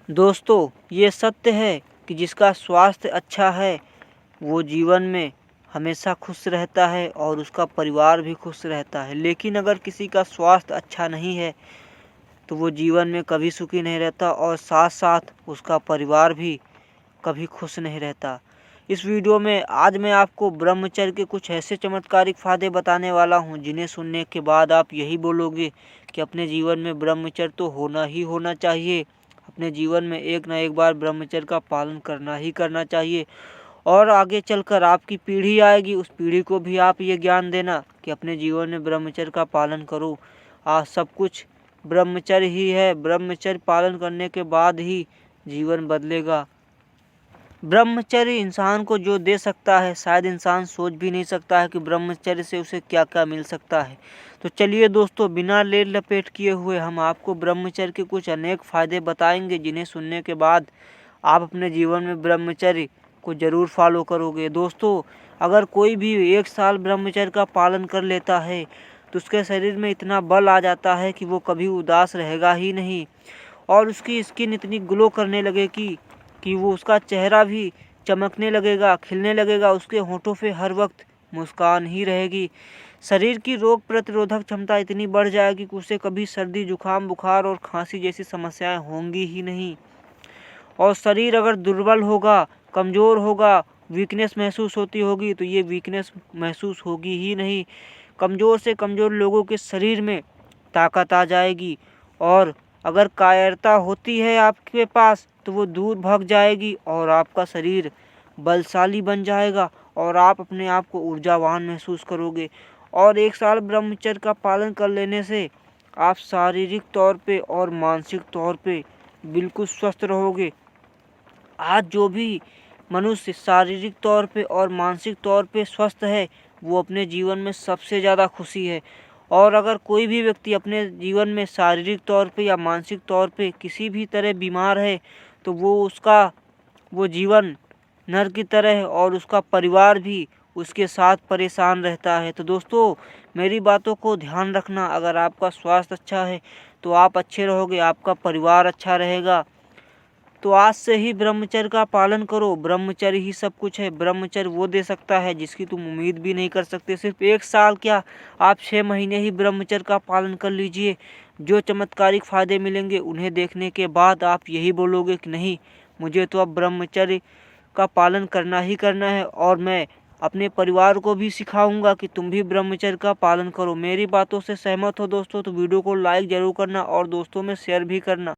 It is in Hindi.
दोस्तों, ये सत्य है कि जिसका स्वास्थ्य अच्छा है वो जीवन में हमेशा खुश रहता है और उसका परिवार भी खुश रहता है। लेकिन अगर किसी का स्वास्थ्य अच्छा नहीं है तो वो जीवन में कभी सुखी नहीं रहता और साथ साथ उसका परिवार भी कभी खुश नहीं रहता। इस वीडियो में आज मैं आपको ब्रह्मचर्य के कुछ ऐसे चमत्कारिक फायदे बताने वाला हूँ जिन्हें सुनने के बाद आप यही बोलोगे कि अपने जीवन में ब्रह्मचर्य तो होना ही होना चाहिए। अपने जीवन में एक ना एक बार ब्रह्मचर्य का पालन करना ही करना चाहिए और आगे चलकर आपकी पीढ़ी आएगी, उस पीढ़ी को भी आप ये ज्ञान देना कि अपने जीवन में ब्रह्मचर्य का पालन करो। आज सब कुछ ब्रह्मचर्य ही है। ब्रह्मचर्य पालन करने के बाद ही जीवन बदलेगा। ब्रह्मचर्य इंसान को जो दे सकता है शायद इंसान सोच भी नहीं सकता है कि ब्रह्मचर्य से उसे क्या क्या मिल सकता है। तो चलिए दोस्तों, बिना लेर लपेट किए हुए हम आपको ब्रह्मचर्य के कुछ अनेक फायदे बताएंगे जिन्हें सुनने के बाद आप अपने जीवन में ब्रह्मचर्य को ज़रूर फॉलो करोगे। दोस्तों, अगर कोई भी 1 साल ब्रह्मचर्य का पालन कर लेता है तो उसके शरीर में इतना बल आ जाता है कि वो कभी उदास रहेगा ही नहीं और उसकी स्किन इतनी ग्लो करने लगेगी कि वो उसका चेहरा भी चमकने लगेगा, खिलने लगेगा। उसके होठों पे हर वक्त मुस्कान ही रहेगी। शरीर की रोग प्रतिरोधक क्षमता इतनी बढ़ जाएगी कि उसे कभी सर्दी, जुकाम, बुखार और खांसी जैसी समस्याएं होंगी ही नहीं। और शरीर अगर दुर्बल होगा, कमज़ोर होगा, वीकनेस महसूस होती होगी तो ये वीकनेस महसूस होगी ही नहीं। कमज़ोर से कमज़ोर लोगों के शरीर में ताकत आ जाएगी और अगर कायरता होती है आपके पास तो वो दूर भाग जाएगी और आपका शरीर बलशाली बन जाएगा और आप अपने आप को ऊर्जावान महसूस करोगे। और 1 साल ब्रह्मचर्य का पालन कर लेने से आप शारीरिक तौर पे और मानसिक तौर पे बिल्कुल स्वस्थ रहोगे। आज जो भी मनुष्य शारीरिक तौर पे और मानसिक तौर पे स्वस्थ है वो अपने जीवन में सबसे ज़्यादा खुशी है। और अगर कोई भी व्यक्ति अपने जीवन में शारीरिक तौर पे या मानसिक तौर पे किसी भी तरह बीमार है तो वो जीवन नर की तरह है और उसका परिवार भी उसके साथ परेशान रहता है। तो दोस्तों, मेरी बातों को ध्यान रखना। अगर आपका स्वास्थ्य अच्छा है तो आप अच्छे रहोगे, आपका परिवार अच्छा रहेगा। तो आज से ही ब्रह्मचर्य का पालन करो। ब्रह्मचर्य ही सब कुछ है। ब्रह्मचर्य वो दे सकता है जिसकी तुम उम्मीद भी नहीं कर सकते। सिर्फ 1 साल क्या, आप 6 महीने ही ब्रह्मचर्य का पालन कर लीजिए। जो चमत्कारिक फायदे मिलेंगे उन्हें देखने के बाद आप यही बोलोगे कि नहीं, मुझे तो अब ब्रह्मचर्य का पालन करना ही करना है और मैं अपने परिवार को भी सिखाऊंगा कि तुम भी ब्रह्मचर्य का पालन करो। मेरी बातों से सहमत हो दोस्तों तो वीडियो को लाइक ज़रूर करना और दोस्तों में शेयर भी करना।